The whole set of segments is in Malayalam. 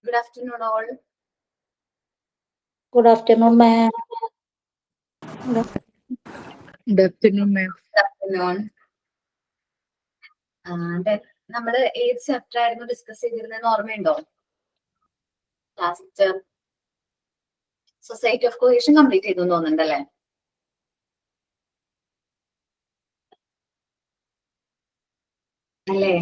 Good afternoon, all. Good afternoon, ma'am. Good afternoon, ma'am. Good afternoon. നമ്മള് ഏത് ചാപ്റ്റർ ആയിരുന്നു ഡിസ്കസ് ചെയ്തിരുന്നതെന്ന് ഓർമ്മയുണ്ടോ? ലാസ്റ്റ് സൊസൈറ്റി ഓഫ് കോഹീഷൻ കംപ്ലീറ്റ് ചെയ്തു തോന്നുന്നുണ്ടല്ലേ? അല്ലേ?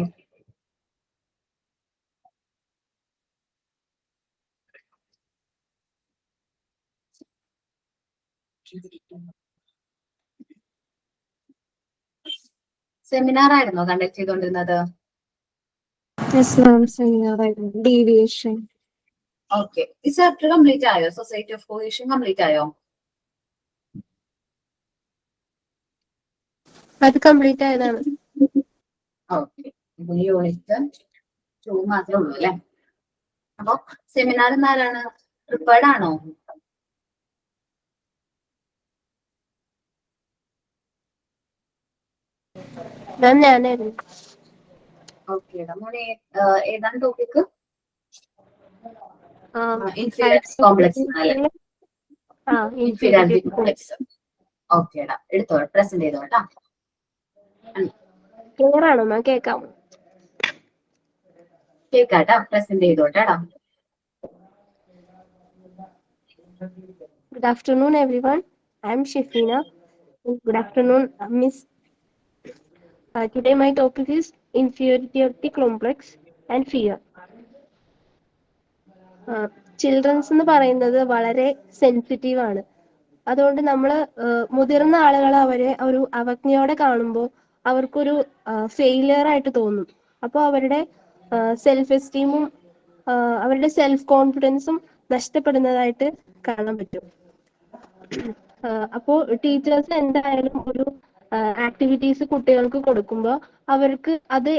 സെമിനാർ ആയിരുന്നോ കണ്ടക്ട് ചെയ്തുകൊണ്ടിരുന്നത്? ഡീവിയേഷൻ. ഓക്കെ, ഈ ചാപ്റ്റർ കംപ്ലീറ്റ് ആയോ? സൊസൈറ്റി ഓഫ് കോഹീഷൻ കംപ്ലീറ്റ് ആയോ? അത് കംപ്ലീറ്റ് ആയതാണ്. ഓക്കെ, യൂണിറ്റ് 2 മാത്രമേ ഉള്ളൂ അല്ലെ? അപ്പൊ സെമിനാർ ആരാണ്? പ്രിപ്പയർഡ് ആണോ? ഞാനായിരുന്നു. ഓക്കെ, മോനെ ഏതാണ് ടോപ്പിക്? Inferiority complex. ഓക്കേടാ, എടുത്തോ, പ്രസന്റ് ചെയ്തോട്ടാ. ക്ലിയർ ആണോ മാം? കേൾക്കാമോ? കേൾക്കാട്ടാ, present ചെയ്തോട്ടാടാ. Good afternoon, everyone. I am Shafina. Good afternoon, Miss. Today my topic is inferiority complex and fear. Children's എന്ന് പറയുന്നത് വളരെ സെൻസിറ്റീവ് ആണ്. അതുകൊണ്ട് നമ്മൾ മുതിർന്ന ആളുകൾ അവരെ ഒരു അവജ്ഞയോടെ കാണുമ്പോൾ അവർക്കൊരു ഫെയിലിയർ ആയിട്ട് തോന്നും. അപ്പോൾ അവരുടെ സെൽഫ് എസ്റ്റീമും അവരുടെ സെൽഫ് കോൺഫിഡൻസും നഷ്ടപ്പെടുന്നതായിട്ട് കാണാൻ പറ്റും. അപ്പോൾ ടീച്ചേഴ്സ് എന്തായാലും ഒരു ആക്ടിവിറ്റീസ് കുട്ടികൾക്ക് കൊടുക്കുമ്പോൾ അവർക്ക് അത്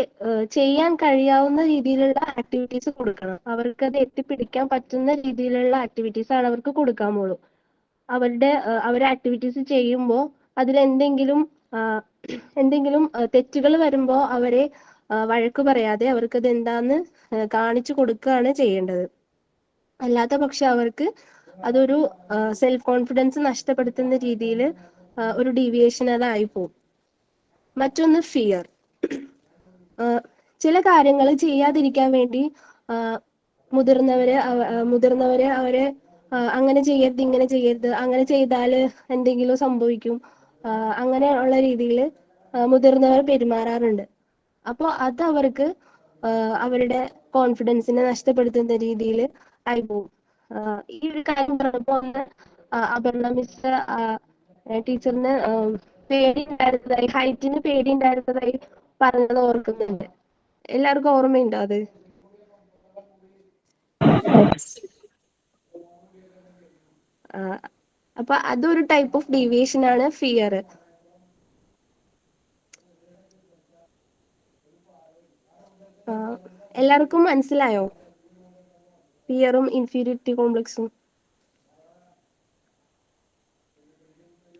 ചെയ്യാൻ കഴിയാവുന്ന രീതിയിലുള്ള ആക്ടിവിറ്റീസ് കൊടുക്കണം. അവർക്ക് അത് എത്തിപ്പിടിക്കാൻ പറ്റുന്ന രീതിയിലുള്ള ആക്ടിവിറ്റീസ് ആണ് അവർക്ക് കൊടുക്കാൻ പോളൂ. അവരുടെ ആക്ടിവിറ്റീസ് ചെയ്യുമ്പോൾ അതിലെന്തെങ്കിലും തെറ്റുകൾ വരുമ്പോൾ അവരെ വഴക്ക് പറയാതെ അവർക്കത് എന്താന്ന് കാണിച്ചു കൊടുക്കുകയാണ് ചെയ്യേണ്ടത്. അല്ലാത്ത പക്ഷെ അവർക്ക് അതൊരു സെൽഫ് കോൺഫിഡൻസ് നഷ്ടപ്പെടുത്തുന്ന രീതിയിൽ ഒരു ഡീവിയേഷൻ അതായി പോകും. മറ്റൊന്ന് ഫിയർ. ചില കാര്യങ്ങൾ ചെയ്യാതിരിക്കാൻ വേണ്ടി മുതിർന്നവരെ അവരെ അങ്ങനെ ചെയ്യരുത്, ഇങ്ങനെ ചെയ്യരുത്, അങ്ങനെ ചെയ്താൽ എന്തെങ്കിലും സംഭവിക്കും, അങ്ങനെയുള്ള രീതിയിൽ മുതിർന്നവർ പെരുമാറാറുണ്ട്. അപ്പോൾ അത് അവർക്ക് അവരുടെ കോൺഫിഡൻസിനെ നഷ്ടപ്പെടുത്തുന്ന രീതിയിൽ ആയി പോകും. ഈ ഒരു കാര്യം പറഞ്ഞപ്പോൾ ഒന്ന് അപർണ മിസ് ടീച്ചറിന് പേടി ഉണ്ടായിരുന്നതായി, ഹൈറ്റിന് പേടി ഉണ്ടായിരുന്നതായി പറഞ്ഞത് ഓർക്കുന്നുണ്ട്. എല്ലാവർക്കും ഓർമ്മയുണ്ടോ അത്? അപ്പൊ അതൊരു ടൈപ്പ് ഓഫ് ഡീവിയേഷൻ ആണ് ഫിയർ. എല്ലാവർക്കും മനസ്സിലായോ ഫിയറും ഇൻഫീരിയോറിറ്റി കോംപ്ലക്സും?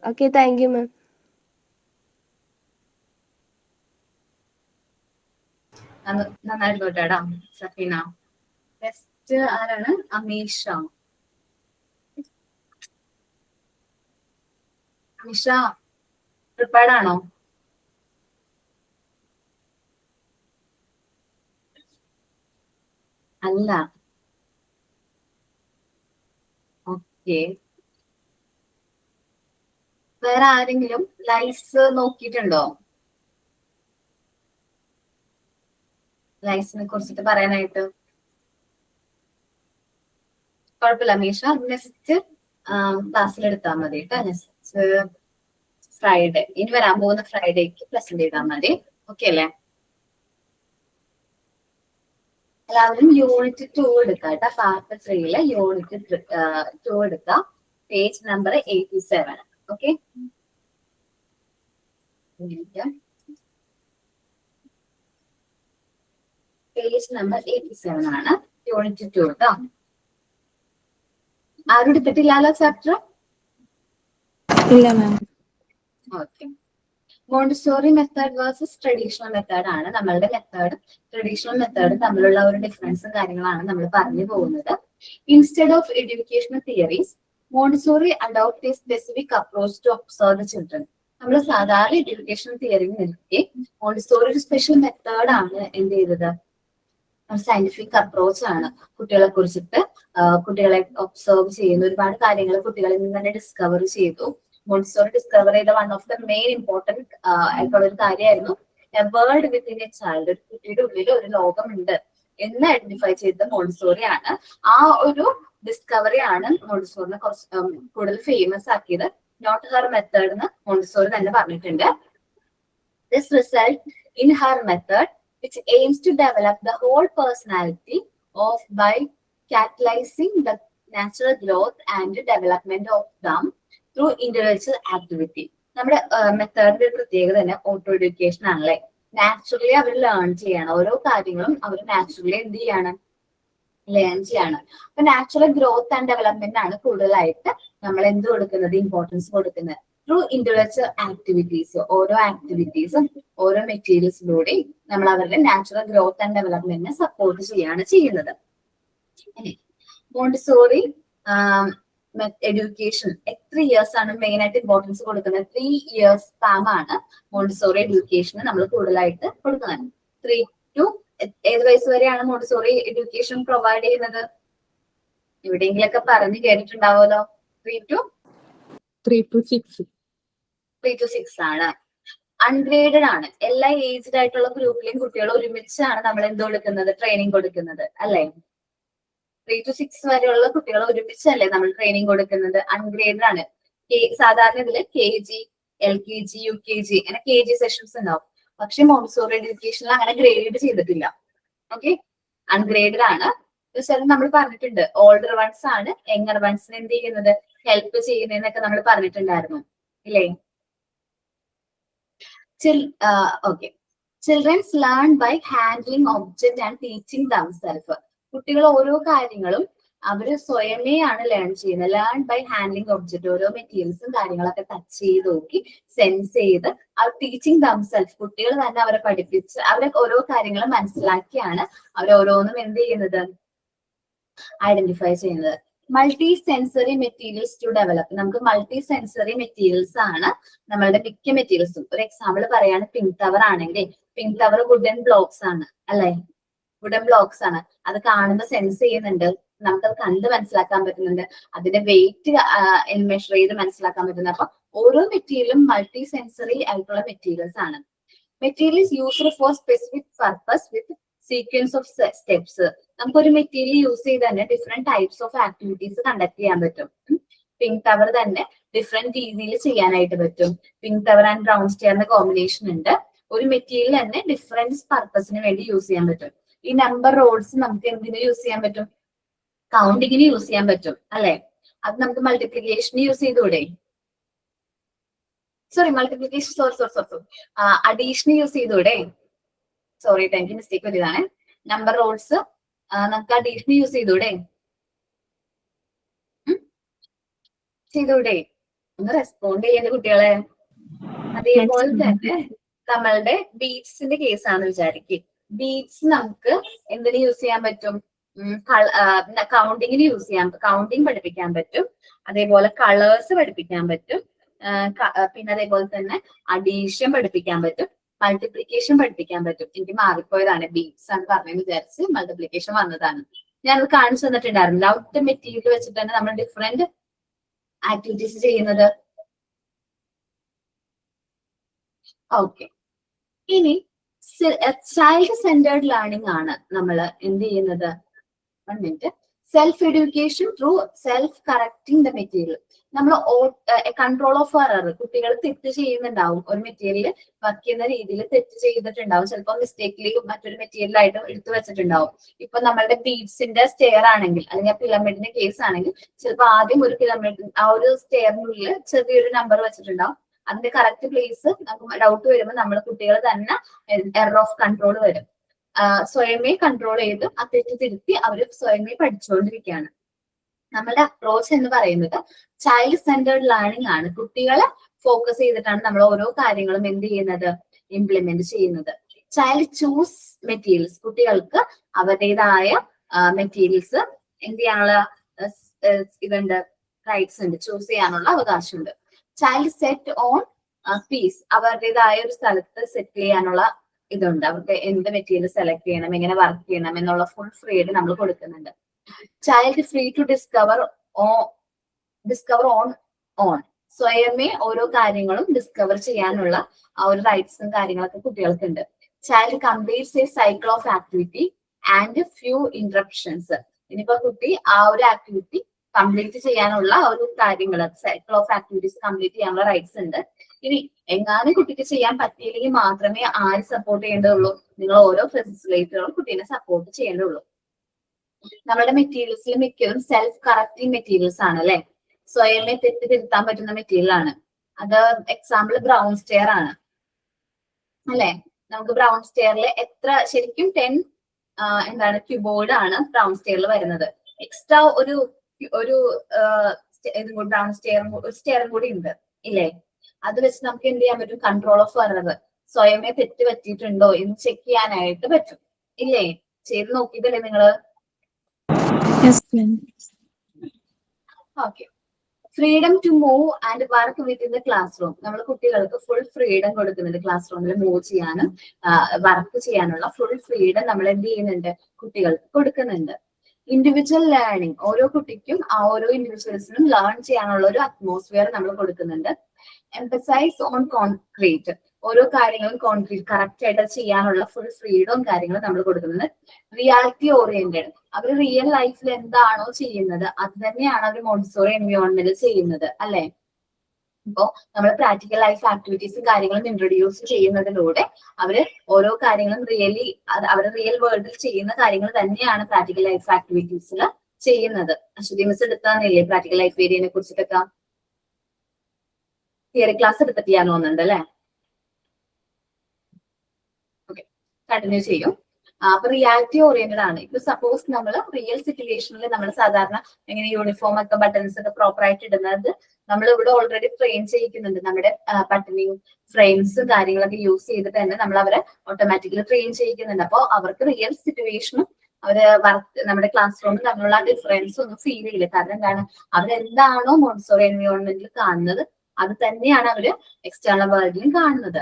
Okay, thank you ma'am. നന്നായിട്ട് കേട്ടാടാ സഫീന. നെക്സ്റ്റ് ആരാണ്? അമീഷ. അമീഷ പ്രിപ്പയർഡ് ആണോ? അല്ല. ഓക്കെ, വേറെ ആരെങ്കിലും ലൈസ് നോക്കിയിട്ടുണ്ടോ? ലൈസിനെ കുറിച്ചിട്ട് പറയാനായിട്ട്? കുഴപ്പമില്ല അമീഷ, നെക്സ്റ്റ് ക്ലാസ്സിൽ എടുത്താൽ മതി കേട്ടോ. നെക്സ്റ്റ് ഫ്രൈഡേ, ഇനി വരാൻ പോകുന്ന ഫ്രൈഡേക്ക് പ്രസന്റ് ചെയ്താൽ മതി. ഓക്കെ അല്ലേ? എല്ലാവരും യൂണിറ്റ് 2 എടുക്കാം കേട്ടോ. പാർട്ട് 3 യൂണിറ്റ് 2 എടുക്കാം. Page number 87. Okay, page number 87 ആണ് യൂണിറ്റ് 2 കേട്ടോ. ആരും എടുത്തിട്ടില്ലല്ലോ ചാപ്റ്റർ? ഇല്ല ma'am. Okay, Montessori method versus traditional method ആണ്. നമ്മളുടെ മെത്തേഡ് ട്രഡീഷണൽ മെത്തേഡ് തമ്മിലുള്ള ഒരു ഡിഫറൻസും കാര്യങ്ങളാണ് നമ്മൾ പറഞ്ഞു പോകുന്നത്. Instead of educational theories, Montessori adopt a specific approach to observe the children. നമ്മൾ സാധാരണ എഡ്യൂക്കേഷണൽ തിയറി നിർത്തി മോണ്ടിസോറി ഒരു സ്പെഷ്യൽ മെത്തേഡ് ആണ് എന്ത് ചെയ്തത്, സയന്റിഫിക് അപ്രോച്ച് ആണ്. കുട്ടികളെ കുറിച്ചിട്ട് കുട്ടികളെ ഒബ്സർവ് ചെയ്യുന്ന ഒരുപാട് കാര്യങ്ങൾ കുട്ടികളിൽ നിന്ന് തന്നെ ഡിസ്കവർ ചെയ്തു. മോണ്ടിസോറി ഡിസ്കവർ ചെയ്ത one of the main important ആയിട്ടുള്ള ഒരു കാര്യമായിരുന്നു A world within A child. ഒരു കുട്ടിയുടെ ഉള്ളിൽ ഒരു ലോകമുണ്ട് എന്ന് ഐഡന്റിഫൈ ചെയ്തത് മോണ്ടിസോറി ആണ്. ആ ഒരു ഡിസ്കവറി ആണ് മോണ്ടിസോറിനെ കുറച്ച് കൂടുതൽ ഫേമസ് ആക്കിയത്. നോട്ട് ഹെർ മെത്തേഡ് എന്ന് മോണ്ടിസോറി തന്നെ പറഞ്ഞിട്ടുണ്ട്. This result in her method which aims to develop the whole personality of by catalyzing the natural growth and development of them through intellectual activity. നമ്മുടെ മെത്തേഡിന്റെ ഒരു പ്രത്യേകത തന്നെ ഓട്ടോ എഡ്യൂക്കേഷൻ ആണല്ലേ. നാച്ചുറലി അവർ ലേൺ ചെയ്യണം. ഓരോ കാര്യങ്ങളും അവർ നാച്ചുറലി എന്ത് ചെയ്യാണ്, ലേൺ ചെയ്യാണ്. അപ്പൊ നാച്ചുറൽ ഗ്രോത്ത് ആൻഡ് ഡെവലപ്മെന്റ് ആണ് കൂടുതലായിട്ട് നമ്മൾ എന്ത് കൊടുക്കുന്നത്, ഇമ്പോർട്ടൻസ് കൊടുക്കുന്നത്. ത്രൂ ഇന്റലക്ച്വൽ ആക്ടിവിറ്റീസ്, ഓരോ ആക്ടിവിറ്റീസും ഓരോ മെറ്റീരിയൽസിലൂടെ നമ്മൾ അവരുടെ നാച്ചുറൽ ഗ്രോത്ത് ആൻഡ് ഡെവലപ്മെന്റിനെ സപ്പോർട്ട് ചെയ്യാണ് ചെയ്യുന്നത്. മോണ്ടിസോറി എഡ്യൂക്കേഷൻ എത്ര ഇയേഴ്സ് ആണ് മെയിൻ ആയിട്ട് ഇമ്പോർട്ടൻസ് കൊടുക്കുന്നത്? 3 years സ്പാം ആണ് മോണ്ടിസോറി എഡ്യൂക്കേഷന് നമ്മൾ കൂടുതലായിട്ട് കൊടുക്കുന്നത്. 3 to ഏത് വയസ്സ് വരെയാണ് മോണ്ടിസോറി എഡ്യൂക്കേഷൻ പ്രൊവൈഡ് ചെയ്യുന്നത്? എവിടെയെങ്കിലൊക്കെ പറഞ്ഞു കേട്ടിട്ടുണ്ടാവുമല്ലോ. 3 to 6 ആണ്. അൺഗ്രേഡഡ് ആണ്. എല്ലാ ഏജ്ഡ് ആയിട്ടുള്ള ഗ്രൂപ്പിലെയും കുട്ടികൾ ഒരുമിച്ചാണ് നമ്മൾ എന്ത് കൊടുക്കുന്നത്, ട്രെയിനിങ് കൊടുക്കുന്നത് അല്ലെ. 3 to 6 വരെയുള്ള കുട്ടികൾ ഒരുമിച്ചല്ലേ നമ്മൾ ട്രെയിനിങ് കൊടുക്കുന്നത്. അൺഗ്രേഡഡ് ആണ്. സാധാരണ ഇതില് KG, LKG, UKG അങ്ങനെ KG സെഷൻസ് ഉണ്ടാവും. പക്ഷെ മോണ്ടിസോറി എഡ്യൂക്കേഷനിൽ അങ്ങനെ ഗ്രേഡ് ചെയ്തിട്ടില്ല. ഓക്കെ, അൺഗ്രേഡഡ് ആണ്. നമ്മൾ പറഞ്ഞിട്ടുണ്ട് ഓൾഡർ വൺസ് ആണ് യങ്ങർ വൺസിനെ എന്ത് ചെയ്യുന്നത്, ഹെൽപ്പ് ചെയ്യുന്നതെന്നൊക്കെ നമ്മൾ പറഞ്ഞിട്ടുണ്ടായിരുന്നു ഇല്ലേ. Okay, childrens learn by handling object and teaching themself. കുട്ടികൾ ഓരോ കാര്യങ്ങളും അവര് സ്വയമേ ആണ് ലേൺ ചെയ്യുന്നത്. ലേൺ ബൈ ഹാൻഡ്ലിംഗ് ഒബ്ജക്ട്, ഓരോ മെറ്റീരിയൽസും കാര്യങ്ങളൊക്കെ ടച്ച് ചെയ്ത് നോക്കി സെൻസ് ചെയ്ത് അവർ ടീച്ചിങ് ദംസെൽഫ്, കുട്ടികൾ തന്നെ അവരെ പഠിപ്പിച്ച് അവരെ ഓരോ കാര്യങ്ങളും മനസ്സിലാക്കിയാണ് അവരോരോന്നും എന്ത് ചെയ്യുന്നത്, ഐഡന്റിഫൈ ചെയ്യുന്നത്. Multi sensory materials to develop. നമുക്ക് മൾട്ടി സെൻസറി മെറ്റീരിയൽസ് ആണ് നമ്മളുടെ മിക്ക മെറ്റീരിയൽസും. ഒരു എക്സാമ്പിൾ പറയാണ്, പിങ്ക് ടവർ ആണെങ്കിൽ പിങ്ക് ടവർ വുഡൻ ബ്ലോക്സ് ആണ് അല്ലെ. വുഡൻ ബ്ലോക്സ് ആണ്. അത് കാണുമ്പോൾ സെൻസ് ചെയ്യുന്നുണ്ട്, നമുക്കത് കണ്ട് മനസ്സിലാക്കാൻ പറ്റുന്നുണ്ട്, അതിന്റെ വെയിറ്റ് മെഷർ ചെയ്ത് മനസ്സിലാക്കാൻ പറ്റുന്നത്. അപ്പൊ ഓരോ മെറ്റീരിയലും മൾട്ടി സെൻസറി ആയിട്ടുള്ള മെറ്റീരിയൽസ് ആണ്. Materials used for specific purpose with sequence of steps. നമുക്കൊരു മെറ്റീരിയൽ യൂസ് ചെയ്ത് തന്നെ different types of activities conduct ചെയ്യാൻ പറ്റും. പിങ്ക് ടവർ തന്നെ ഡിഫറെന്റ് രീതിയിൽ ചെയ്യാനായിട്ട് പറ്റും. പിങ്ക് ടവർ ആൻഡ് ബ്രൗൺ സ്റ്റെയറിന്റെ കോമ്പിനേഷൻ ഉണ്ട്. ഒരു മെറ്റീരിയൽ തന്നെ ഡിഫറെന്റ് പർപ്പസിന് വേണ്ടി യൂസ് ചെയ്യാൻ പറ്റും. ഈ നമ്പർ റോഡ്സ് നമുക്ക് എന്തിനു യൂസ് ചെയ്യാൻ പറ്റും, കൗണ്ടിങ്ങിന് യൂസ് ചെയ്യാൻ പറ്റും അല്ലെ. അത് നമുക്ക് മൾട്ടിപ്ലിക്കേഷന് യൂസ് ചെയ്തൂടെ, അഡീഷന് യൂസ് ചെയ്തൂടെ. സോറി എനിക്ക് മിസ്റ്റേക്ക് പറ്റിയതാണ്. നമ്പർ റോഡ്സ് നമുക്ക് അഡീഷന് യൂസ് ചെയ്തൂടെ, ഒന്ന് റെസ്പോണ്ട് ചെയ്യേണ്ട കുട്ടികളെ. അതേപോലെ തന്നെ നമ്മളുടെ ബീഡ്സിന്റെ കേസാണ് വിചാരിക്കുക. ബീഡ്സ് നമുക്ക് എന്തിനു യൂസ് ചെയ്യാൻ പറ്റും, കൗണ്ടിങ്ങിന് യൂസ് ചെയ്യാൻ, കൗണ്ടിങ് പഠിപ്പിക്കാൻ പറ്റും. അതേപോലെ കളേഴ്സ് പഠിപ്പിക്കാൻ പറ്റും. പിന്നെ അതേപോലെ തന്നെ അഡീഷൻ പഠിപ്പിക്കാൻ പറ്റും, മൾട്ടിപ്ലിക്കേഷൻ പഠിപ്പിക്കാൻ പറ്റും. എനിക്ക് മാറിപ്പോയതാണ്, ബീഡ്സ് ആണ് പറഞ്ഞെന്ന് വിചാരിച്ച് മൾട്ടിപ്ലിക്കേഷൻ വന്നതാണ്. ഞാനത് കാണിച്ചു തന്നിട്ടുണ്ടായിരുന്നു. ഔട്ട് മെറ്റീരിയൽ വെച്ചിട്ട് തന്നെ നമ്മൾ ഡിഫറെന്റ് ആക്ടിവിറ്റീസ് ചെയ്യുന്നത്. ഓക്കെ, ഇനി ചൈൽഡ് സെന്റേർഡ് ലേണിംഗ് ആണ് നമ്മൾ എന്ത് ചെയ്യുന്നത്. 1 minute. Self education through self correcting the material. നമ്മൾ കൺട്രോൾ ഓഫ് എറർ. കുട്ടികൾ തെറ്റ് ചെയ്യുന്നുണ്ടാവും, ഒരു മെറ്റീരിയൽ വർക്ക് ചെയ്യുന്ന രീതിയിൽ തെറ്റ് ചെയ്തിട്ടുണ്ടാവും. ചിലപ്പോൾ മിസ്റ്റേക്കിലി മറ്റൊരു മെറ്റീരിയൽ ആയിട്ട് എടുത്തു വെച്ചിട്ടുണ്ടാവും. ഇപ്പൊ നമ്മളുടെ ബീഡ്സിന്റെ സ്റ്റെയർ ആണെങ്കിൽ, അല്ലെങ്കിൽ പിരമിഡിന്റെ കേസ് ആണെങ്കിൽ, ചിലപ്പോൾ ആദ്യം ഒരു പിരമിഡ് ആ ഒരു സ്റ്റെയറിനുള്ളിൽ ചെറിയൊരു നമ്പർ വെച്ചിട്ടുണ്ടാവും. അതിന്റെ കറക്റ്റ് പ്ലേസ് നമുക്ക് ഡൗട്ട് വരുമ്പോൾ നമ്മൾ കുട്ടികൾ തന്നെ എറർ ഓഫ് കൺട്രോൾ വരും. സ്വയമേ കൺട്രോൾ ചെയ്ത് ആ തെറ്റ് തിരുത്തി അവർ സ്വയമേ പഠിച്ചുകൊണ്ടിരിക്കുകയാണ്. നമ്മളുടെ അപ്രോച്ച് എന്ന് പറയുന്നത് ചൈൽഡ് സെന്റേർഡ് ലേണിംഗ് ആണ്. കുട്ടികളെ ഫോക്കസ് ചെയ്തിട്ടാണ് നമ്മൾ ഓരോ കാര്യങ്ങളും എന്ത് ചെയ്യുന്നത്, ഇംപ്ലിമെന്റ് ചെയ്യുന്നത്. ചൈൽഡ് ചൂസ് മെറ്റീരിയൽസ്, കുട്ടികൾക്ക് അവരുടേതായ മെറ്റീരിയൽസ് എന്ത് ചെയ്യാനുള്ള ഇതുണ്ട്, റൈറ്റ്സ് ഉണ്ട്, ചൂസ് ചെയ്യാനുള്ള അവകാശമുണ്ട്. ചൈൽഡ് സെറ്റ് ഓൺ പീസ്, അവരുടേതായ ഒരു സ്ഥലത്ത് സെറ്റ് ചെയ്യാനുള്ള ഇതുണ്ട്, അവർക്ക് എന്ത് മെറ്റീരിയൽ സെലക്ട് ചെയ്യണം, എങ്ങനെ വർക്ക് ചെയ്യണം എന്നുള്ള ഫുൾ ഫ്രീഡം നമ്മൾ കൊടുക്കുന്നുണ്ട്. Child free to discover on, സ്വയമേ ഓരോ കാര്യങ്ങളും ഡിസ്കവർ ചെയ്യാനുള്ള ആ ഒരു റൈറ്റ്സും കാര്യങ്ങളൊക്കെ കുട്ടികൾക്കുണ്ട്. Child completes a cycle of activity and few interruptions, ഇനിയിപ്പോ കുട്ടി ആ ഒരു ആക്ടിവിറ്റി കംപ്ലീറ്റ് ചെയ്യാനുള്ള ഒരു കാര്യങ്ങൾ, സൈക്കിൾ ഓഫ് ആക്ടിവിറ്റീസ് കംപ്ലീറ്റ് ചെയ്യാനുള്ള റൈറ്റ്സ് ഉണ്ട്. ഇനി എങ്ങാനും കുട്ടിക്ക് ചെയ്യാൻ പറ്റിയില്ലെങ്കിൽ മാത്രമേ ആര് സപ്പോർട്ട് ചെയ്യേണ്ടതുള്ളൂ, നിങ്ങൾ ഓരോ ഫെസിലിറ്റേറ്ററും കുട്ടീനെ സപ്പോർട്ട് ചെയ്യേണ്ടതുള്ളൂ. നമ്മുടെ മെറ്റീരിയൽസിൽ മിക്കതും സെൽഫ് കറക്റ്റിംഗ് മെറ്റീരിയൽസ് ആണ് അല്ലെ, സ്വയമേ തെറ്റ് തിരുത്താൻ പറ്റുന്ന മെറ്റീരിയൽ ആണ്. അത് എക്സാമ്പിൾ ബ്രൗൺ സ്റ്റെയർ ആണ് അല്ലെ. നമുക്ക് ബ്രൗൺ സ്റ്റെയറിൽ എത്ര ശരിക്കും 10 ക്യൂബോർഡ് ആണ് ബ്രൗൺ സ്റ്റെയറിൽ വരുന്നത്. എക്സ്ട്രാ ഒരു ബ്രൗൺ സ്റ്റെയറും കൂടി ഉണ്ട് ഇല്ലേ. അത് വെച്ച് നമുക്ക് എന്ത് ചെയ്യാൻ പറ്റും, കൺട്രോൾ ഓഫ് എറർ, സ്വയമേ തെറ്റ് പറ്റിയിട്ടുണ്ടോ എന്ന് ചെക്ക് ചെയ്യാനായിട്ട് പറ്റും ഇല്ലേ. ചെയ്ത് നോക്കിയിട്ടില്ലേ നിങ്ങള്? Okay. Freedom to move and work within the classroom, നമ്മൾ കുട്ടികൾക്ക് ഫുൾ ഫ്രീഡം കൊടുക്കുന്നുണ്ട്. ക്ലാസ് റൂമിൽ മൂവ് ചെയ്യാനും വർക്ക് ചെയ്യാനുള്ള ഫുൾ ഫ്രീഡം നമ്മൾ എന്ത് ചെയ്യുന്നുണ്ട്, കുട്ടികൾക്ക് കൊടുക്കുന്നുണ്ട്. ഇൻഡിവിജ്വൽ ലേണിംഗ്, ഓരോ കുട്ടിക്കും ആ ഓരോ ഇൻഡിവിജ്വൽസിനും ലേൺ ചെയ്യാനുള്ള ഒരു അറ്റ്മോസ്ഫിയർ നമ്മൾ കൊടുക്കുന്നുണ്ട്. എംഫസൈസ് ഓൺ കോൺക്രീറ്റ്, ഓരോ കാര്യങ്ങളും കോൺക്രീറ്റ് കറക്റ്റ് ആയിട്ട് ചെയ്യാനുള്ള ഫുൾ ഫ്രീഡവും കാര്യങ്ങളും നമ്മൾ കൊടുക്കുന്നത്. റിയാലിറ്റി ഓറിയന്റഡ്, അവർ റിയൽ ലൈഫിൽ എന്താണോ ചെയ്യുന്നത് അത് തന്നെയാണ് അവർ മോണ്ടിസോറി എൻവയോൺമെന്റിൽ ചെയ്യുന്നത് അല്ലെ. ഇപ്പോ നമ്മൾ പ്രാക്ടിക്കൽ ലൈഫ് ആക്ടിവിറ്റീസും കാര്യങ്ങളും ഇൻട്രൊഡ്യൂസ് ചെയ്യുന്നതിലൂടെ അവര് ഓരോ കാര്യങ്ങളും അവര് റിയൽ വേൾഡിൽ ചെയ്യുന്ന കാര്യങ്ങൾ തന്നെയാണ് പ്രാക്ടിക്കൽ ലൈഫ് ആക്ടിവിറ്റീസിൽ ചെയ്യുന്നത്. അശ്വതി മിസ് എടുത്താന്നില്ലേ പ്രാക്ടിക്കൽ ലൈഫ് ഏരിയനെ കുറിച്ചിട്ടൊക്കെ തിയറി ക്ലാസ് എടുത്തിട്ടാന്ന് തോന്നുന്നുണ്ട് അല്ലെ. ഓക്കെ, കണ്ടിന്യൂ ചെയ്യും. അപ്പൊ റിയാലിറ്റി ഓറിയന്റഡ് ആണ്. ഇപ്പൊ സപ്പോസ് നമ്മൾ റിയൽ സിറ്റുവേഷനിൽ നമ്മൾ സാധാരണ എങ്ങനെ യൂണിഫോം ഒക്കെ ബട്ടൺസ് ഒക്കെ പ്രോപ്പർ ആയിട്ട് ഇടുന്നത് നമ്മൾ ഇവിടെ ഓൾറെഡി ട്രെയിൻ ചെയ്യിക്കുന്നുണ്ട്. നമ്മുടെ ബട്ടണിങ് ഫ്രെയിംസ് കാര്യങ്ങളൊക്കെ യൂസ് ചെയ്തിട്ട് തന്നെ നമ്മൾ അവരെ ഓട്ടോമാറ്റിക്കലി ട്രെയിൻ ചെയ്യിക്കുന്നുണ്ട്. അപ്പോൾ അവർക്ക് റിയൽ സിറ്റുവേഷനും അവര് വർക്ക് നമ്മുടെ ക്ലാസ് റൂമിൽ തമ്മിലുള്ള ഡിഫറൻസ് ഒന്നും ഫീൽ ചെയ്യില്ല. കാരണം എന്താണ്, അവരെന്താണോ മോണ്ടിസോറി എൻവയോൺമെന്റിൽ കാണുന്നത് അത് തന്നെയാണ് അവര് എക്സ്റ്റേണൽ വേൾഡിലും കാണുന്നത്.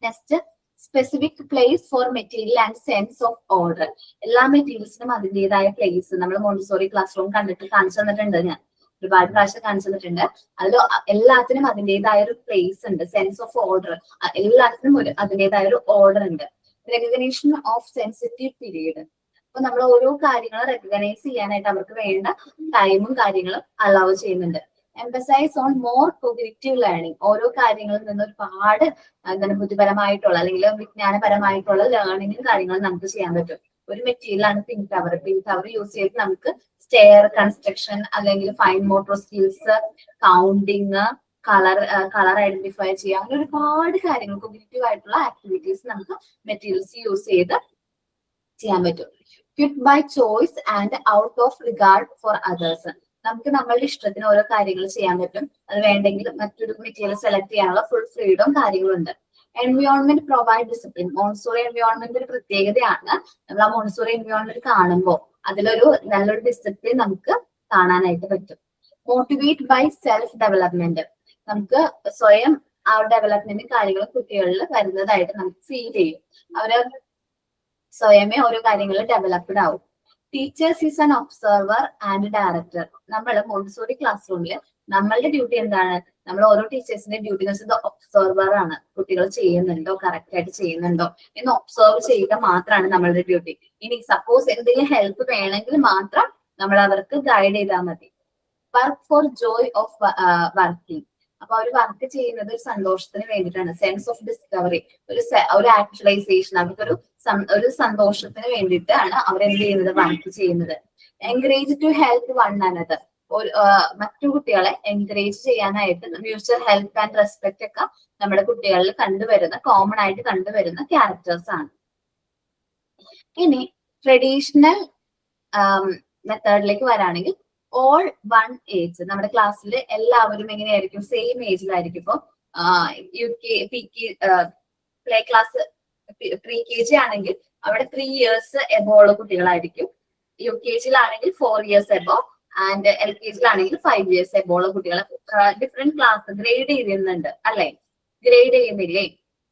Next, specific place for material and sense of order. എല്ലാ മെറ്റീരിയൽസിനും അതിൻ്റെതായ പ്ലേസ് നമ്മൾ മോണ്ടിസോറി ക്ലാസ് റൂം കാണിച്ചു തന്നിട്ടുണ്ട്. ഞാൻ ഒരുപാട് പ്രാവശ്യം കാണിച്ചു തന്നിട്ടുണ്ട്. അതിൽ എല്ലാത്തിനും അതിൻ്റെതായ ഒരു പ്ലേസ് ഉണ്ട്, സെൻസ് ഓഫ് ഓർഡർ, എല്ലാത്തിനും അതിൻ്റെതായ ഒരു ഓർഡർ ഉണ്ട്. റെക്കഗ്നേഷൻ ഓഫ് സെൻസിറ്റീവ് പീരീഡ്, അപ്പൊ നമ്മൾ ഓരോ കാര്യങ്ങളും റെക്കഗ്നൈസ് ചെയ്യാനായിട്ട് അവർക്ക് വേണ്ട ടൈമും കാര്യങ്ങളും അലൗ ചെയ്യുന്നുണ്ട്. Emphasise on more cognitive learning, ഓരോ കാര്യങ്ങളിൽ നിന്ന് ഒരുപാട് ബുദ്ധിപരമായിട്ടുള്ള അല്ലെങ്കിൽ വിജ്ഞാനപരമായിട്ടുള്ള ലേണിംഗും കാര്യങ്ങളും നമുക്ക് ചെയ്യാൻ പറ്റും. ഒരു മെറ്റീരിയലാണ് പിങ്ക് ടവർ യൂസ് ചെയ്ത് നമുക്ക് സ്റ്റെയർ കൺസ്ട്രക്ഷൻ അല്ലെങ്കിൽ fine motor skills, counting, colour identify ചെയ്യുക, അങ്ങനെ ഒരുപാട് കാര്യങ്ങൾ കോഗ്നിറ്റീവ് ആയിട്ടുള്ള ആക്ടിവിറ്റീസ് നമുക്ക് മെറ്റീരിയൽസ് യൂസ് ചെയ്ത് ചെയ്യാൻ പറ്റും. Quick by choice and out of regard for others, നമുക്ക് നമ്മളുടെ ഇഷ്ടത്തിന് ഓരോ കാര്യങ്ങൾ ചെയ്യാൻ പറ്റും. അത് വേണ്ടെങ്കിൽ മറ്റൊരു മെറ്റീരിയൽ സെലക്ട് ചെയ്യാനുള്ള ഫുൾ ഫ്രീഡം കാര്യങ്ങളുണ്ട്. Environment provide discipline, Montessori environment ഒരു പ്രത്യേകതയാണ്. നമ്മൾ ആ മോണ്ടിസോറി എൻവയോൺമെന്റ് കാണുമ്പോൾ അതിലൊരു നല്ലൊരു ഡിസിപ്ലിൻ നമുക്ക് കാണാനായിട്ട് പറ്റും. മോട്ടിവേറ്റ് ബൈ സെൽഫ് ഡെവലപ്മെന്റ്, നമുക്ക് സ്വയം ആ ഡെവലപ്മെന്റ് കാര്യങ്ങളും കുട്ടികളിൽ വരുന്നതായിട്ട് നമുക്ക് ഫീൽ ചെയ്യും. അവര് സ്വയമേ ഓരോ കാര്യങ്ങൾ ഡെവലപ്ഡ് ആവും. Teachers is an observer and director, നമ്മൾ മോണ്ടിസോറി ക്ലാസ് റൂമിൽ നമ്മളുടെ ഡ്യൂട്ടി എന്താണ്, നമ്മൾ ഓരോ ടീച്ചേഴ്സിന്റെ ഡ്യൂട്ടി എന്ന് വെച്ചാൽ ഒബ്സർവർ ആണ്. കുട്ടികൾ ചെയ്യുന്നുണ്ടോ, കറക്റ്റ് ആയിട്ട് ചെയ്യുന്നുണ്ടോ എന്ന് ഒബ്സർവ് ചെയ്യുക മാത്രമാണ് നമ്മളുടെ ഡ്യൂട്ടി. ഇനി സപ്പോസ് എന്തെങ്കിലും ഹെൽപ്പ് വേണമെങ്കിൽ മാത്രം നമ്മൾ അവർക്ക് ഗൈഡ് ചെയ്താൽ മതി. Work for joy of working, അപ്പൊ അവർ വർക്ക് ചെയ്യുന്നത് ഒരു സന്തോഷത്തിന് വേണ്ടിയിട്ടാണ്. സെൻസ് ഓഫ് ഡിസ്കവറി, ഒരു ആക്ച്വലൈസേഷൻ, അവർക്കൊരു സന്തോഷത്തിന് വേണ്ടിയിട്ടാണ് അവരെന്ത് ചെയ്യുന്നത്, വർക്ക് ചെയ്യുന്നത്. Encourage to help one another, മറ്റു കുട്ടികളെ എൻകറേജ് ചെയ്യാനായിട്ട് മ്യൂച്വൽ ഹെൽപ്പ് ആൻഡ് റെസ്പെക്ട് ഒക്കെ നമ്മുടെ കുട്ടികളിൽ കണ്ടുവരുന്ന കോമൺ ആയിട്ട് കണ്ടുവരുന്ന ക്യാരക്ടേഴ്സ് ആണ്. ഇനി ട്രഡീഷണൽ മെത്തേഡിലേക്ക് വരാണെങ്കിൽ ഓൾ വൺ ഏജ്. നമ്മുടെ ക്ലാസ്സിൽ എല്ലാവരും എങ്ങനെയായിരിക്കും? സെയിം ഏജിലായിരിക്കും. ഇപ്പൊ play class pre K G ആണെങ്കിൽ അവിടെ 3 years എബോ ഉള്ള കുട്ടികളായിരിക്കും. UKG-യിലാണെങ്കിൽ 4 years എബോ, ആൻഡ് LKG-യിലാണെങ്കിൽ 5 years എബോ ഉള്ള കുട്ടികൾ. ഡിഫറെന്റ് ക്ലാസ് ഗ്രേഡ് ചെയ്യുന്നുണ്ട് അല്ലെ? ഗ്രേഡ് ചെയ്യുന്നില്ലേ?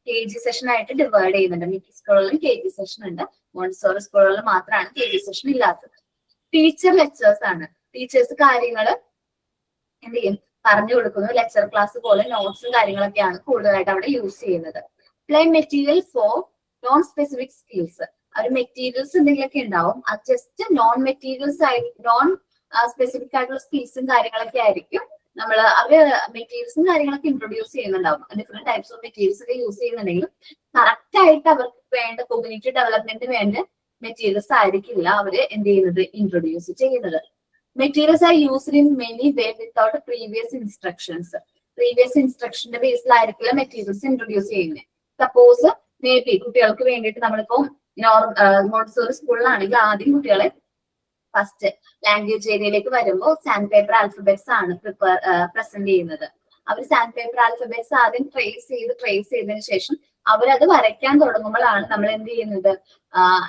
KG സെഷൻ ആയിട്ട് ഡിവൈഡ് ചെയ്യുന്നുണ്ട്. മിക്ക സ്കൂളുകളിലും KG സെഷൻ ഉണ്ട്. മോണ്ടിസോറി സ്കൂളുകളിൽ മാത്രമാണ് KG സെഷൻ ഇല്ലാത്തത്. ടീച്ചർ ലെക്ചേഴ്സ് ആണ്. ടീച്ചേഴ്സ് കാര്യങ്ങൾ എന്ത് ചെയ്യും? പറഞ്ഞു കൊടുക്കുന്നു. ലെക്ചർ ക്ലാസ് പോലെ നോട്ട്സും കാര്യങ്ങളൊക്കെയാണ് കൂടുതലായിട്ട് അവിടെ യൂസ് ചെയ്യുന്നത്. Play material for non specific skills. ഒരു മെറ്റീരിയൽസ് എന്തെങ്കിലുമൊക്കെ ഉണ്ടാവും. അത് ജസ്റ്റ് നോൺ മെറ്റീരിയൽസ് ആയിട്ട് നോൺ സ്പെസിഫിക് ആയിട്ടുള്ള സ്കിൽസും കാര്യങ്ങളൊക്കെ ആയിരിക്കും നമ്മൾ അവര് മെറ്റീരിയൽസും കാര്യങ്ങളൊക്കെ ഇൻട്രൊഡ്യൂസ് ചെയ്യുന്നുണ്ടാവും. ഡിഫറെന്റ് ടൈപ്സ് ഓഫ് മെറ്റീരിയൽസ് ഒക്കെ യൂസ് ചെയ്യുന്നുണ്ടെങ്കിലും കറക്റ്റ് ആയിട്ട് അവർക്ക് വേണ്ട കോഗ്നിറ്റീവ് ഡെവലപ്മെന്റിന് വേണ്ട മെറ്റീരിയൽസ് ആയിരിക്കില്ല അവര് എന്ത് ചെയ്യുന്നത്? ഇൻട്രൊഡ്യൂസ് ചെയ്യുന്നത്. Materials are used in many way without previous instructions. Previous ഇൻസ്ട്രക്ഷന്റെ ബേസിലായിരിക്കില്ല മെറ്റീരിയൽസ് ഇൻട്രൊഡ്യൂസ് ചെയ്യുന്നത്. സപ്പോസ് മേ ബി കുട്ടികൾക്ക് വേണ്ടിയിട്ട് നമ്മളിപ്പോ മോണ്ടിസോറി സ്കൂളിലാണെങ്കിൽ ആദ്യം കുട്ടികളെ ഫസ്റ്റ് ലാംഗ്വേജ് ഏരിയയിലേക്ക് വരുമ്പോൾ സാൻഡ് പേപ്പർ ആൽഫബറ്റ്സ് ആണ് പ്രസന്റ് ചെയ്യുന്നത്. അവർ സാൻഡ് പേപ്പർ ആൽഫബറ്റ്സ് ആദ്യം ട്രേസ് ചെയ്തതിനു ശേഷം അവരത് വരയ്ക്കാൻ തുടങ്ങുമ്പോഴാണ് നമ്മൾ എന്ത് ചെയ്യുന്നത്?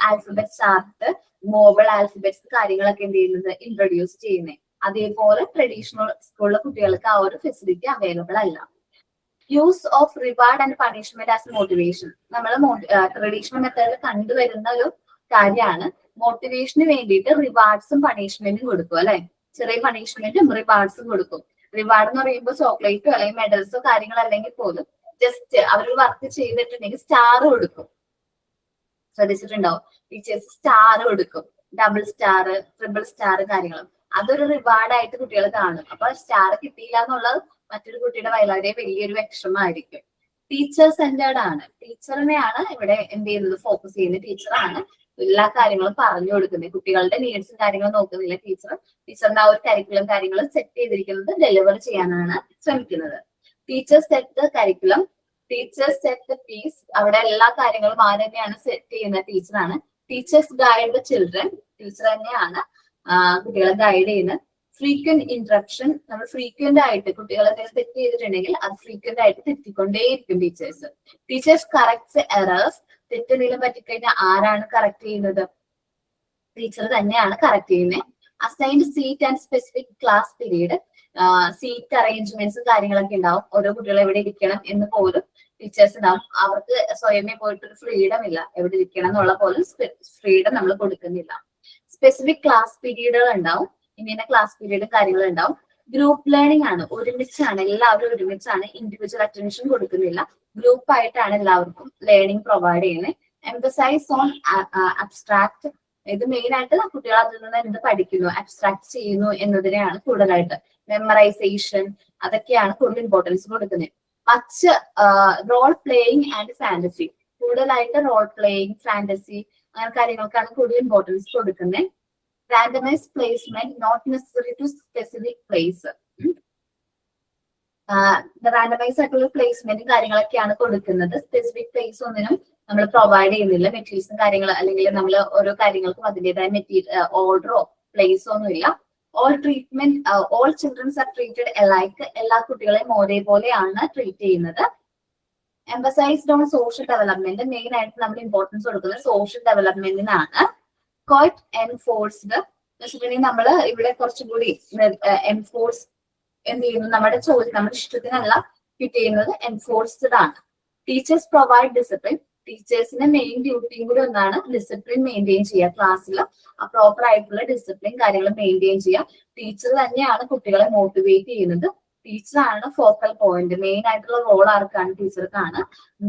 ആൽഫബറ്റ് ചാർട്ട്, മോബിൾ ആൽഫബറ്റ്സ് കാര്യങ്ങളൊക്കെ എന്ത് ചെയ്യുന്നത്? ഇൻട്രൊഡ്യൂസ് ചെയ്യുന്നത്. അതേപോലെ ട്രഡീഷണൽ സ്കൂളിലെ കുട്ടികൾക്ക് ആ ഒരു ഫെസിലിറ്റി അവൈലബിൾ അല്ല. Use of reward and punishment as motivation. നമ്മൾ ട്രഡീഷണൽ മെത്തേഡിൽ കണ്ടുവരുന്ന ഒരു കാര്യമാണ്. മോട്ടിവേഷന് വേണ്ടിയിട്ട് റിവാർഡ്സും പണിഷ്മെന്റും കൊടുക്കും അല്ലെ? ചെറിയ പണിഷ്മെന്റും റിവാർഡ്സും കൊടുക്കും. റിവാർഡ് എന്ന് പറയുമ്പോൾ ചോക്ലേറ്റോ അല്ലെങ്കിൽ മെഡൽസോ കാര്യങ്ങൾ അല്ലെങ്കിൽ പോലും ജസ്റ്റ് അവർ വർക്ക് ചെയ്തിട്ടുണ്ടെങ്കിൽ സ്റ്റാർ കൊടുക്കും. ശ്രദ്ധിച്ചിട്ടുണ്ടാവും, ടീച്ചേഴ്സ് സ്റ്റാർ കൊടുക്കും. ഡബിൾ സ്റ്റാർ, ട്രിപ്പിൾ സ്റ്റാർ കാര്യങ്ങളും അതൊരു റിവാർഡായിട്ട് കുട്ടികൾ കാണും. അപ്പൊ സ്റ്റാർ കിട്ടിയില്ല എന്നുള്ളത് മറ്റൊരു കുട്ടിയുടെ വളരെ വലിയൊരു വിഷമമായിരിക്കും. ടീച്ചർ സെന്റേർഡ് ആണ്. ടീച്ചറിനെയാണ് ഇവിടെ എന്ത് ചെയ്യുന്നത്? ഫോക്കസ് ചെയ്യുന്നത്. ടീച്ചറാണ് എല്ലാ കാര്യങ്ങളും പറഞ്ഞു കൊടുക്കുന്നത്. കുട്ടികളുടെ നീഡ്സും കാര്യങ്ങളും നോക്കുന്നില്ല ടീച്ചറിന്റെ ആ ഒരു കരിക്കുലം കാര്യങ്ങളും സെറ്റ് ചെയ്തിരിക്കുന്നത് ഡെലിവർ ചെയ്യാനാണ് ശ്രമിക്കുന്നത്. Teacher said the curriculum, teacher said the fees. അവിടെ എല്ലാ കാര്യങ്ങളും ആര് തന്നെയാണ് സെറ്റ് ചെയ്യുന്ന? ടീച്ചറാണ്. Teachers guide the children. Teacher തന്നെയാണ് കുട്ടികളെ ഗൈഡ് ചെയ്യുന്നത്. Frequent interruption. നമ്മൾ ഫ്രീക്വന്റ് ആയിട്ട് കുട്ടികളെ തെറ്റ് ചെയ്തിട്ടുണ്ടെങ്കിൽ അത് ഫ്രീക്വന്റ് ആയിട്ട് തെറ്റിക്കൊണ്ടേയിരിക്കും ടീച്ചേഴ്സ്. Teachers correct errors. തെറ്റെന്തെങ്കിലും പറ്റിക്കഴിഞ്ഞാൽ ആരാണ് കറക്റ്റ് ചെയ്യുന്നത്? ടീച്ചർ തന്നെയാണ് കറക്റ്റ് ചെയ്യുന്നത്. Assigned seat and specific class period. Seat arrangements കാര്യങ്ങളൊക്കെ ഉണ്ടാവും. ഓരോ കുട്ടികൾ എവിടെ ഇരിക്കണം എന്ന് പോലും ടീച്ചേഴ്സ് ഉണ്ടാവും. അവർക്ക് സ്വയമേ പോയിട്ടൊരു ഫ്രീഡം ഇല്ല. എവിടെ ഇരിക്കണം എന്നുള്ള പോലും ഫ്രീഡം നമ്മൾ കൊടുക്കുന്നില്ല. സ്പെസിഫിക് ക്ലാസ് പീരീഡുകൾ ഉണ്ടാവും. ഇങ്ങനെ ക്ലാസ് പീരീഡ് കാര്യങ്ങൾ ഉണ്ടാവും. ഗ്രൂപ്പ് ലേണിംഗ് ആണ്. ഒരുമിച്ചാണ്, എല്ലാവരും ഒരുമിച്ചാണ്. ഇൻഡിവിജ്വൽ അറ്റൻഷൻ കൊടുക്കുന്നില്ല. ഗ്രൂപ്പ് ആയിട്ടാണ് എല്ലാവർക്കും ലേണിംഗ് പ്രൊവൈഡ് ചെയ്യുന്നത്. Emphasise on abstract. ഇത് മെയിൻ ആയിട്ട് കുട്ടികൾ അതിൽ നിന്ന് എന്ത് പഠിക്കുന്നു, അബ്സ്ട്രാക്ട് ചെയ്യുന്നു എന്നതിനെയാണ് കൂടുതലായിട്ട്. മെമ്മറൈസേഷൻ അതൊക്കെയാണ് കൂടുതൽ ഇമ്പോർട്ടൻസ് കൊടുക്കുന്നത്. Much role playing and fantasy. കൂടുതലായിട്ട് റോൾ പ്ലേയിങ്, ഫാന്റസി അങ്ങനെ കാര്യങ്ങൾക്കാണ് കൂടുതൽ ഇമ്പോർട്ടൻസ് കൊടുക്കുന്നത്. Randomise placement, not necessary to specific place. Randomise ആയിട്ടുള്ള പ്ലേസ്മെന്റും കാര്യങ്ങളൊക്കെയാണ് കൊടുക്കുന്നത്. സ്പെസിഫിക് പ്ലേസ് ഒന്നിനും നമ്മൾ പ്രൊവൈഡ് ചെയ്യുന്നില്ല. മെറ്റീരിയൽസും കാര്യങ്ങൾ അല്ലെങ്കിൽ നമ്മൾ ഓരോ കാര്യങ്ങൾക്കും അതിൻ്റെതായ മെറ്റീരിയൽ ഓർഡറോ പ്ലേസോ ഒന്നുമില്ല. All treatment, all children's R treated alike. എല്ലാ കുട്ടികളെയും ഒരേപോലെയാണ് ട്രീറ്റ് ചെയ്യുന്നത്. Emphasised on social development. Main ആയിട്ട് നമ്മൾ ഇമ്പോർട്ടൻസ് കൊടുക്കുന്നത് സോഷ്യൽ ഡെവലപ്മെന്റിനാണ്. ക്വൈറ്റ് എൻഫോഴ്സ്ഡ് എന്ന് വെച്ചിട്ടുണ്ടെങ്കിൽ നമ്മൾ ഇവിടെ കുറച്ചും കൂടി എൻഫോഴ്സ് എന്ത് ചെയ്യുന്നു? നമ്മുടെ ഇഷ്ടത്തിനല്ല ഫിറ്റ് ചെയ്യുന്നത്, എൻഫോഴ്സ്ഡ് ആണ്. Teachers provide discipline. ടീച്ചേഴ്സിന്റെ മെയിൻ ഡ്യൂട്ടിയും കൂടി ഒന്നാണ് ഡിസിപ്ലിൻ മെയിൻറ്റെയിൻ ചെയ്യുക. ക്ലാസ്സിൽ പ്രോപ്പർ ആയിട്ടുള്ള ഡിസിപ്ലിൻ കാര്യങ്ങൾ മെയിൻറ്റെയിൻ ചെയ്യുക. ടീച്ചർ തന്നെയാണ് കുട്ടികളെ മോട്ടിവേറ്റ് ചെയ്യുന്നത്. ടീച്ചറാണ് ഫോക്കൽ പോയിന്റ്. മെയിൻ ആയിട്ടുള്ള റോൾ ആർക്കാണ്? ടീച്ചർക്കാണ്.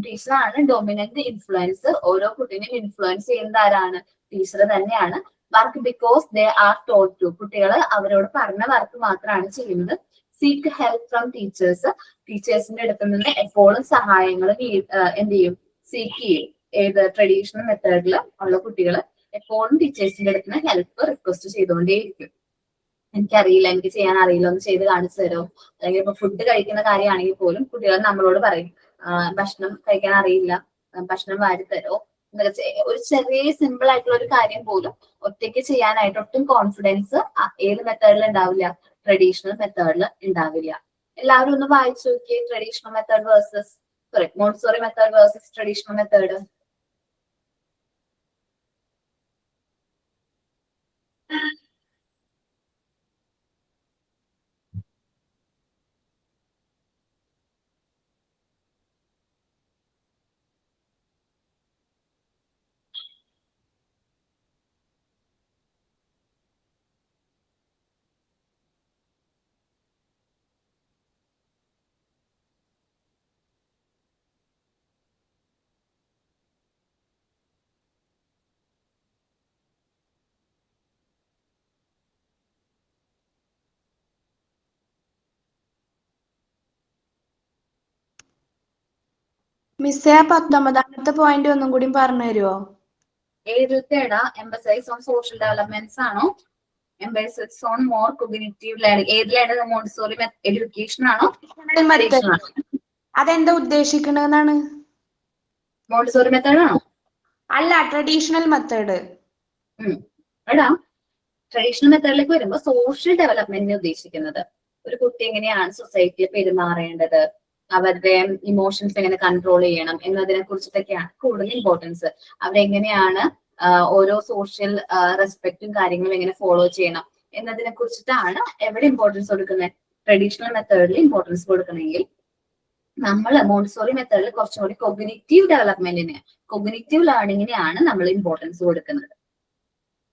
ടീച്ചറാണ് ഡൊമിനന്റ് ഇൻഫ്ലുവൻസ്. ഓരോ കുട്ടീനെയും ഇൻഫ്ലുവൻസ് ചെയ്യുന്നത് ആരാണ്? ടീച്ചർ തന്നെയാണ്. Work because they are taught to. കുട്ടികൾ അവരോട് പറഞ്ഞ വർക്ക് മാത്രമാണ് ചെയ്യുന്നത്. Seek help from teachers. ടീച്ചേഴ്സിന്റെ അടുത്ത് നിന്ന് എപ്പോഴും സഹായങ്ങൾ എന്ത് ചെയ്യും? സീക്ക് ചെയ്യും. ഏത് ട്രഡീഷണൽ മെത്തേഡിൽ ഉള്ള കുട്ടികൾ എപ്പോഴും ടീച്ചേഴ്സിന്റെ അടുത്ത് നിന്ന് ഹെൽപ്പ് റിക്വസ്റ്റ് ചെയ്തുകൊണ്ടേയിരിക്കും. എനിക്കറിയില്ല, എനിക്ക് ചെയ്യാൻ അറിയില്ല, ഒന്ന് ചെയ്ത് കാണിച്ചു തരുമോ? അല്ലെങ്കിൽ ഇപ്പൊ ഫുഡ് കഴിക്കുന്ന കാര്യമാണെങ്കിൽ പോലും കുട്ടികൾ നമ്മളോട് പറയും ഭക്ഷണം കഴിക്കാൻ അറിയില്ല, ഭക്ഷണം വാരി തരുമോ ഒരു ചെറിയ സിമ്പിൾ ആയിട്ടുള്ള ഒരു കാര്യം പോലും ഒറ്റയ്ക്ക് ചെയ്യാനായിട്ട് ഒട്ടും കോൺഫിഡൻസ് ഏത് മെത്തേഡിൽ ഉണ്ടാവില്ല, ട്രഡീഷണൽ മെത്തേഡിൽ ഉണ്ടാവില്ല. എല്ലാവരും ഒന്ന് വായിച്ചു നോക്കിയേ, traditional method versus Montessori method versus traditional method. മിസ്സേ, 19ാമത്തെ പോയിന്റ് ഒന്നും കൂടി പറഞ്ഞു തരുമോ? ഏതൊക്കെയാടാ? എംബസൈസ് ഓൺ സോഷ്യൽ ഡെവലപ്മെന്റ്സ് ആണോ, emphasise on more cognitive learning? ഏതിലാണ്? മോണ്ടിസോറി എഡ്യൂക്കേഷൻ ആണോ? അതെന്താ ഉദ്ദേശിക്കണെന്നാണ്? മോണ്ടിസോറി മെത്തേഡ് ആണോ? അല്ല, ട്രഡീഷണൽ മെത്തേഡ്. എടാ, ട്രഡീഷണൽ മെത്തേഡിലേക്ക് വരുമ്പോൾ സോഷ്യൽ ഡെവലപ്മെന്റിനെ ഉദ്ദേശിക്കുന്നത് ഒരു കുട്ടി എങ്ങനെയാണ് സൊസൈറ്റിയിൽ പെരുമാറേണ്ടത്, അവരുടെ ഇമോഷൻസ് എങ്ങനെ കൺട്രോൾ ചെയ്യണം എന്നതിനെ കുറിച്ചിട്ടൊക്കെയാണ് കൂടുതൽ ഇമ്പോർട്ടൻസ്. അവരെങ്ങനെയാണ് ഓരോ സോഷ്യൽ റെസ്പെക്റ്റും കാര്യങ്ങളും എങ്ങനെ ഫോളോ ചെയ്യണം എന്നതിനെ കുറിച്ചിട്ടാണ് എവിടെ ഇമ്പോർട്ടൻസ് കൊടുക്കുന്നത്. ട്രഡീഷണൽ മെത്തേഡിൽ ഇമ്പോർട്ടൻസ് കൊടുക്കണമെങ്കിൽ നമ്മൾ മോണ്ടിസോറി മെത്തേഡിൽ കുറച്ചും കൂടി കൊഗ്നിറ്റീവ് ഡെവലപ്മെന്റിന്, കൊഗ്നിറ്റീവ് ലേണിങ്ങിനെയാണ് നമ്മൾ ഇമ്പോർട്ടൻസ് കൊടുക്കുന്നത്.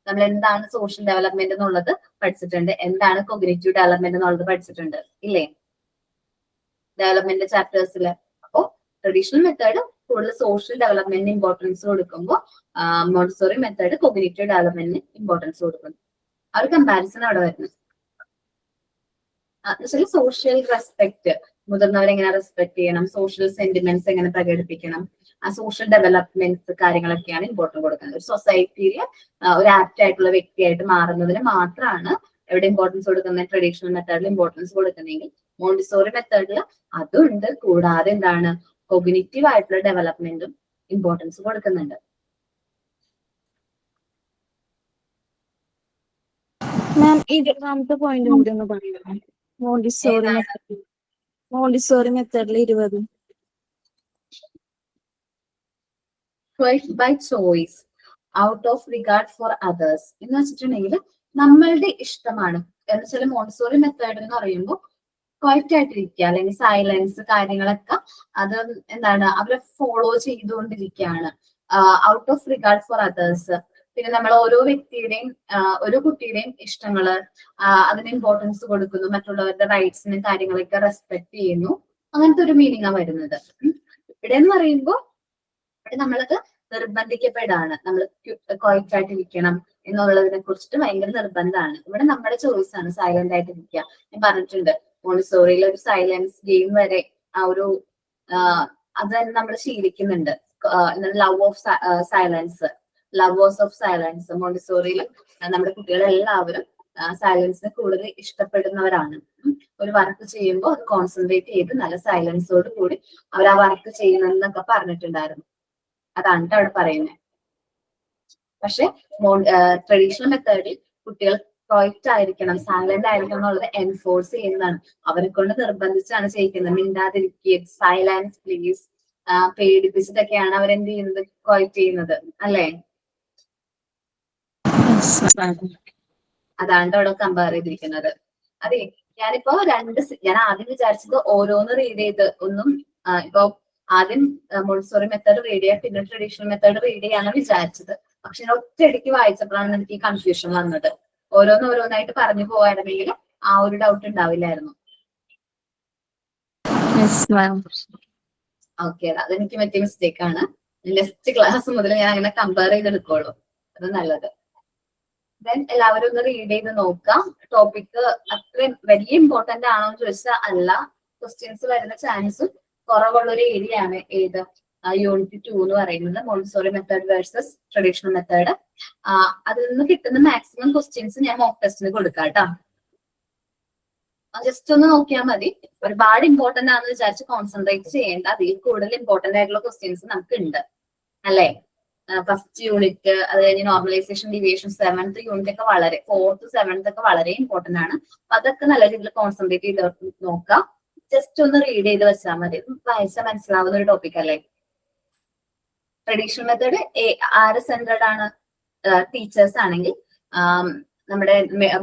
നമ്മൾ എന്താണ് സോഷ്യൽ ഡെവലപ്മെന്റ് എന്നുള്ളത് പഠിച്ചിട്ടുണ്ട്, എന്താണ് കൊഗ്നിറ്റീവ് ഡെവലപ്മെന്റ് എന്നുള്ളത് പഠിച്ചിട്ടുണ്ട് ഇല്ലേ ഡെവലപ്മെന്റ് ചാപ്റ്റേഴ്സിൽ. അപ്പോ ട്രഡീഷണൽ മെത്തേഡ് കൂടുതൽ സോഷ്യൽ ഡെവലപ്മെന്റിന് ഇമ്പോർട്ടൻസ് കൊടുക്കുമ്പോൾ മോണ്ടിസോറി മെത്തേഡ് കൊഗ്നിറ്റീവ് ഡെവലപ്മെന്റിന് ഇമ്പോർട്ടൻസ് കൊടുക്കുന്നു. ആ ഒരു കമ്പാരിസൺ അവിടെ വരുന്നത്. സോഷ്യൽ റെസ്പെക്ട്, മുതിർന്നവരെ എങ്ങനെ റെസ്പെക്ട് ചെയ്യണം, സോഷ്യൽ സെന്റിമെന്റ്സ് എങ്ങനെ പ്രകടിപ്പിക്കണം, ആ സോഷ്യൽ ഡെവലപ്മെന്റ്സ് കാര്യങ്ങളൊക്കെയാണ് ഇമ്പോർട്ടൻസ് കൊടുക്കുന്നത്. ഒരു സൊസൈറ്റിയിൽ ഒരു ആപ്റ്റ് ആയിട്ടുള്ള വ്യക്തിയായിട്ട് മാറുന്നതിന് മാത്രമാണ് എവിടെ ഇമ്പോർട്ടൻസ് കൊടുക്കുന്നത്, ട്രഡീഷണൽ മെത്തേഡിൽ ഇമ്പോർട്ടൻസ് കൊടുക്കുന്നെങ്കിൽ മോണ്ടിസോറി മെത്തേഡിൽ അതുണ്ട്. കൂടാതെ എന്താണ്, കോഗ്നിറ്റീവ് ആയിട്ടുള്ള ഡെവലപ്മെന്റും ഇമ്പോർട്ടൻസ് കൊടുക്കുന്നുണ്ട്. മാം, 20ാമത്തെ പോയിന്റ് കൂടി ഒന്ന് പറയുമോ? മോണ്ടിസോറി മെത്തേഡിൽ 20. By choice out of regard for others എന്ന് വെച്ചിട്ടുണ്ടെങ്കിൽ നമ്മളുടെ ഇഷ്ടമാണ്. എന്ന് വെച്ചാൽ മോണ്ടിസോറി മെത്തേഡ് എന്ന് പറയുമ്പോൾ ക്വയറ്റ് ആയിട്ടിരിക്കുക, അല്ലെങ്കിൽ സൈലൻസ് കാര്യങ്ങളൊക്കെ അത് എന്താണ് അവരെ ഫോളോ ചെയ്തുകൊണ്ടിരിക്കുകയാണ്. Out of regard for others. പിന്നെ നമ്മൾ ഓരോ വ്യക്തിയുടെയും ഒരു കുട്ടിയുടെയും ഇഷ്ടങ്ങള് അതിന് ഇമ്പോർട്ടൻസ് കൊടുക്കുന്നു, മറ്റുള്ളവരുടെ റൈറ്റ്സിനും കാര്യങ്ങളൊക്കെ റെസ്പെക്ട് ചെയ്യുന്നു. അങ്ങനത്തെ ഒരു മീനിങ്ങാണ് വരുന്നത്. ഇവിടെ എന്ന് പറയുമ്പോൾ ഇവിടെ നമ്മളത് നിർബന്ധിക്കപ്പെടാണ്, നമ്മൾ ക്വയറ്റ് ആയിട്ടിരിക്കണം എന്നുള്ളതിനെ കുറിച്ചിട്ട് ഭയങ്കര നിർബന്ധമാണ്. ഇവിടെ നമ്മുടെ ചോയ്സ് ആണ് സൈലന്റ് ആയിട്ടിരിക്കുക. ഞാൻ പറഞ്ഞിട്ടുണ്ട് മോണ്ടിസോറിയിൽ ഒരു സൈലൻസ് ഗെയിം വരെ ആ ഒരു അത് തന്നെ നമ്മൾ ശീലിക്കുന്നുണ്ട്. Love of silence, lovers of silence. മോണ്ടിസോറിയിൽ നമ്മുടെ കുട്ടികളെല്ലാവരും സൈലൻസിനെ കൂടുതൽ ഇഷ്ടപ്പെടുന്നവരാണ്. ഒരു വർക്ക് ചെയ്യുമ്പോൾ അത് കോൺസെൻട്രേറ്റ് ചെയ്ത് നല്ല സൈലൻസോട് കൂടി അവർ ആ വർക്ക് ചെയ്യണമെന്നൊക്കെ പറഞ്ഞിട്ടുണ്ടായിരുന്നു. അതാണ് അവിടെ പറയുന്നത്. പക്ഷെ ട്രഡീഷണൽ മെത്തേഡിൽ കുട്ടികൾ ക്വയറ്റ് ആയിരിക്കണം, സൈലന്റ് ആയിരിക്കണം എന്നുള്ളത് എൻഫോഴ്സ് ചെയ്യുന്നതാണ്. അവരെ കൊണ്ട് നിർബന്ധിച്ചാണ് ചെയ്യിക്കുന്നത്. മിണ്ടാതിരിക്കുക, സൈലൻസ് പ്ലീസ്, പേടിപ്പിച്ചിട്ടൊക്കെയാണ് അവരെന്ത് ചെയ്യുന്നത്, ക്വയറ്റ് ചെയ്യുന്നത് അല്ലേ? അതാണ് അവിടെ കമ്പയർ ചെയ്തിരിക്കുന്നത്. അതെ, ഞാനിപ്പോ ഞാൻ ആദ്യം വിചാരിച്ചത് ഓരോന്ന് റീഡ് ചെയ്ത് ഒന്നും ഇപ്പൊ ആദ്യം മോണ്ടിസോറി മെത്തേഡ് റീഡ് ചെയ്യാം, പിന്നെ ട്രഡീഷണൽ മെത്തേഡ് റീഡ് ചെയ്യാന്ന് വിചാരിച്ചത്. പക്ഷെ ഞാൻ ഒറ്റയടിക്ക് വായിച്ചപ്പോഴാണ് എനിക്ക് ഈ കൺഫ്യൂഷൻ വന്നത്. ഓരോന്നായിട്ട് പറഞ്ഞു പോവായിരുന്നെങ്കിൽ ആ ഒരു ഡൗട്ട് ഉണ്ടാവില്ലായിരുന്നു. ഓക്കെ, അതെനിക്ക് പറ്റിയ മിസ്റ്റേക്ക് ആണ്. നെക്സ്റ്റ് ക്ലാസ് മുതൽ ഞാൻ അങ്ങനെ കമ്പയർ ചെയ്തെടുക്കുള്ളൂ, അത് നല്ലത്. ദെൻ എല്ലാവരും ഒന്ന് റീഡ് ചെയ്ത് നോക്കാം. ടോപ്പിക് അത്രയും വലിയ ഇമ്പോർട്ടന്റ് ആണോ എന്ന് ചോദിച്ചാൽ അല്ല. ക്വസ്റ്റ്യൻസ് വരുന്ന ചാൻസും കുറവുള്ള ഒരു ഏരിയ ആണ് ഏത് യൂണിറ്റ് 2 എന്ന് പറയുന്നത്, Montessori method versus traditional method. അതിൽ നിന്ന് കിട്ടുന്ന മാക്സിമം ക്വസ്റ്റ്യൻസ് ഞാൻ മോക്ക് ടെസ്റ്റിന് കൊടുക്കാം കേട്ടോ. ജസ്റ്റ് ഒന്ന് നോക്കിയാൽ മതി. ഒരുപാട് ഇമ്പോർട്ടന്റ് ആണെന്ന് വിചാരിച്ച് കോൺസെൻട്രേറ്റ് ചെയ്യേണ്ട. അതിൽ കൂടുതൽ ഇമ്പോർട്ടന്റ് ആയിട്ടുള്ള ക്വസ്റ്റ്യൻസ് നമുക്ക് ഉണ്ട് അല്ലേ? ഫസ്റ്റ് യൂണിറ്റ്, അത് കഴിഞ്ഞ് നോർമലൈസേഷൻ, ഡീവിയേഷൻ, 7th യൂണിറ്റ് ഒക്കെ വളരെ 4th 7th ഒക്കെ വളരെ ഇമ്പോർട്ടന്റ് ആണ്. അപ്പൊ അതൊക്കെ നല്ല രീതിയിൽ കോൺസെൻട്രേറ്റ് ചെയ്ത് നോക്കാം. ജസ്റ്റ് ഒന്ന് റീഡ് ചെയ്ത് വെച്ചാൽ മതി. വായിച്ചാൽ മനസ്സിലാവുന്ന ഒരു ടോപ്പിക് അല്ലേ. ട്രഡീഷണൽ മെത്തേഡ് ആര് സെൻട്രഡ് ആണ്? ടീച്ചേഴ്സ് ആണെങ്കിൽ നമ്മുടെ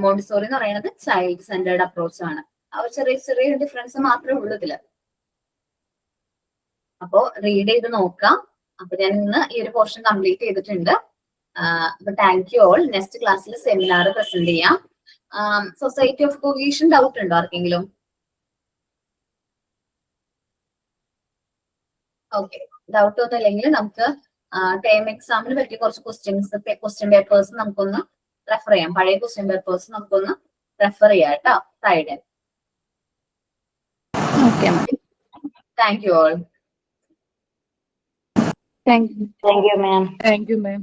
മോണ്ടിസോറി എന്ന് പറയുന്നത് ചൈൽഡ് സെൻട്രഡ് അപ്രോച്ച് ആണ്. ആ ചെറിയ ചെറിയ ഡിഫറൻസ് മാത്രമേ ഉള്ളൂ ഇതില്. അപ്പോ റീഡ് ചെയ്ത് നോക്കാം. അപ്പൊ ഞാൻ ഇന്ന് ഈ ഒരു പോർഷൻ കംപ്ലീറ്റ് ചെയ്തിട്ടുണ്ട്. അപ്പൊ താങ്ക് യു ഓൾ. നെക്സ്റ്റ് ക്ലാസ്സിൽ സെമിനാർ പ്രസന്റ് ചെയ്യാം. സൊസൈറ്റി ഓഫ് കൊഹീഷൻ ഡൗട്ട് ഉണ്ടോ ആർക്കെങ്കിലും? ഓക്കെ, ഡൗട്ട് ഒന്നും ഇല്ലെങ്കിൽ നമുക്ക് ടേം എക്സാമിന് പറ്റിയ കുറച്ച് ക്വസ്റ്റ്യൻ പേപ്പേഴ്സ് നമുക്കൊന്ന് റെഫർ ചെയ്യാം. പഴയ ക്വസ്റ്റ്യൻ പേപ്പേഴ്സ് നമുക്കൊന്ന് റെഫർ ചെയ്യാം കേട്ടോ. Friday. Okay ma'am. Thank you all. Thank you. Thank you, ma'am. Thank you, ma'am.